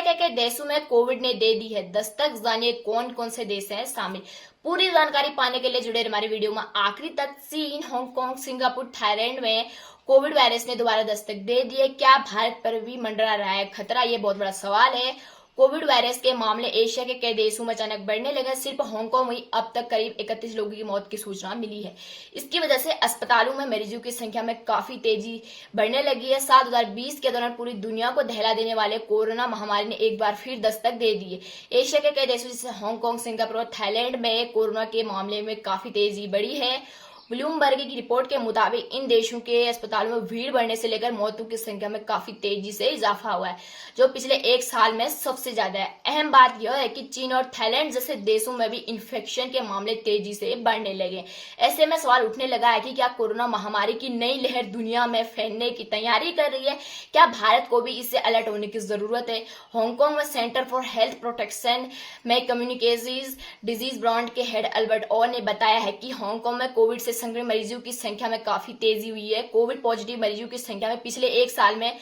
के देशों में कोविड ने दे दी है दस्तक। जानिए कौन कौन से देश हैं शामिल। पूरी जानकारी पाने के लिए जुड़े हमारे वीडियो में आखिरी तक। चीन, हांगकांग, सिंगापुर, थाईलैंड में कोविड वायरस ने दोबारा दस्तक दे दी है। क्या भारत पर भी मंडरा रहा है खतरा? ये बहुत बड़ा सवाल है। कोविड वायरस के मामले एशिया के कई देशों में अचानक बढ़ने लगे। सिर्फ हांगकांग में अब तक करीब 31 लोगों की मौत की सूचना मिली है। इसकी वजह से अस्पतालों में मरीजों की संख्या में काफी तेजी बढ़ने लगी है। साल 2020 के दौरान पूरी दुनिया को दहला देने वाले कोरोना महामारी ने एक बार फिर दस्तक दे दी है। एशिया के कई देशों जैसे हांगकांग, सिंगापुर और थाईलैंड में कोरोना के मामले में काफी तेजी बढ़ी है। ब्लूमबर्ग की रिपोर्ट के मुताबिक इन देशों के अस्पतालों में भीड़ बढ़ने से लेकर मौतों की संख्या में काफी तेजी से इजाफा हुआ है, जो पिछले एक साल में सबसे ज्यादा है। अहम बात यह है कि चीन और थाईलैंड जैसे देशों में भी इन्फेक्शन के मामले तेजी से बढ़ने लगे। ऐसे में सवाल उठने लगा है कि क्या कोरोना महामारी की नई लहर दुनिया में फैलने की तैयारी कर रही है? क्या भारत को भी इससे अलर्ट होने की जरूरत है? हांगकांग में सेंटर फॉर हेल्थ प्रोटेक्शन में कम्युनिकेशन डिजीज ब्रांड के हेड अल्बर्ट ओ ने बताया है कि हांगकांग में कोविड से संक्रमित मरीजों की संख्या में काफी तेजी हुई है। कोविड पॉजिटिव मरीजों की संख्या में पिछले एक साल में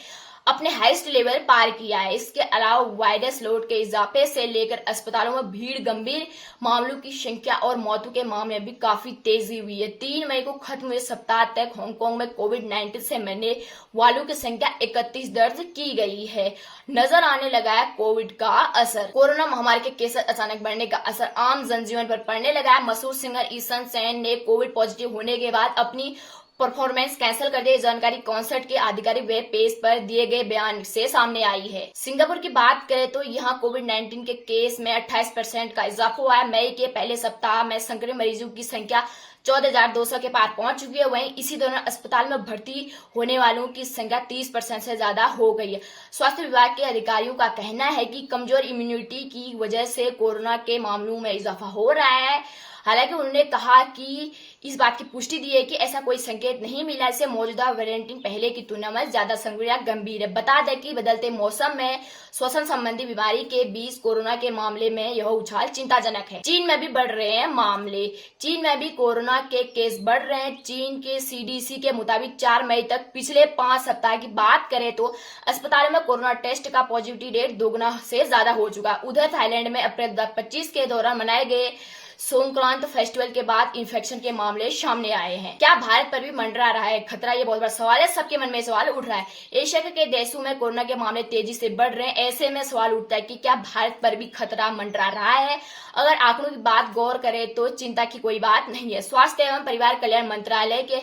अपने हाईएस्ट लेवल पार किया है। इसके अलावा वायरस लोड के इजाफे से लेकर अस्पतालों में भीड़, गंभीर मामलों की संख्या और मौतों के मामले में भी काफी तेजी हुई है। 3 मई को खत्म हुए सप्ताह तक हांगकांग में कोविड-19 से मरने वालों की संख्या 31 दर्ज की गई है। नजर आने लगा है कोविड का असर। कोरोना महामारी के केस अचानक बढ़ने का असर आम जनजीवन पर पड़ने लगा है। मशहूर सिंगर ईशान सेन ने कोविड पॉजिटिव होने के बाद अपनी परफॉर्मेंस कैंसिल कर दी। जानकारी कॉन्सर्ट के आधिकारिक वेब पेज पर दिए गए बयान से सामने आई है। सिंगापुर की बात करें तो यहाँ कोविड-19 के केस में 28% का इजाफा हुआ है। मई के पहले सप्ताह में संक्रमित मरीजों की संख्या 14,200 के पार पहुंच चुकी है। वहीं इसी दौरान अस्पताल में भर्ती होने वालों की संख्या 30% से ज्यादा हो गई है। स्वास्थ्य विभाग के अधिकारियों का कहना है कि कमजोर इम्यूनिटी की वजह से कोरोना के मामलों में इजाफा हो रहा है। हालांकि उन्होंने कहा कि इस बात की पुष्टि दी है कि ऐसा कोई संकेत नहीं मिला है। इससे मौजूदा वेरिएंट पहले की तुलना में ज्यादा संकीर्ण या गंभीर है। बता दें कि बदलते मौसम में श्वसन संबंधी बीमारी के बीच कोरोना के मामले में यह उछाल चिंताजनक है। चीन में भी बढ़ रहे हैं मामले। चीन में भी कोरोना के केस बढ़ रहे हैं। चीन के CDC के मुताबिक 4 मई तक पिछले 5 सप्ताह की बात करें तो अस्पतालों में कोरोना टेस्ट का पॉजिटिविटी रेट 2 गुना से ज्यादा हो चुका। उधर थाईलैंड में अप्रैल 2025 के दौरान मनाए गए सोंक्रांत फेस्टिवल के बाद इन्फेक्शन के मामले सामने आए हैं। क्या भारत पर भी मंडरा रहा है खतरा? ये बहुत बड़ा सवाल है। सबके मन में सवाल उठ रहा है। एशिया के कई देशों में कोरोना के मामले तेजी से बढ़ रहे हैं। ऐसे में सवाल उठता है कि क्या भारत पर भी खतरा मंडरा रहा है? अगर आंकड़ों की बात गौर करें तो चिंता की कोई बात नहीं है। स्वास्थ्य एवं परिवार कल्याण मंत्रालय के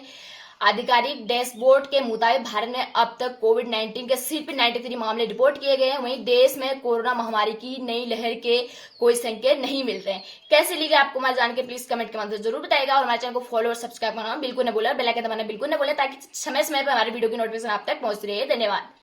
आधिकारिक डैशबोर्ड के मुताबिक भारत में अब तक कोविड-19 के सिर्फ 93 मामले रिपोर्ट किए गए हैं। वहीं देश में कोरोना महामारी की नई लहर के कोई संकेत नहीं मिल रहे हैं। कैसे लगी आपको हमारी जानकारी? प्लीज कमेंट के माध्यम से जरूर बताएगा और हमारे चैनल को फॉलो और सब्सक्राइब करना बिल्कुल न भूलें। बेल आइकन दबाना बिल्कुल न भूलें ताकि समय समय पर हमारे वीडियो की नोटिफिकेशन आप तक पहुंचती रहे। धन्यवाद।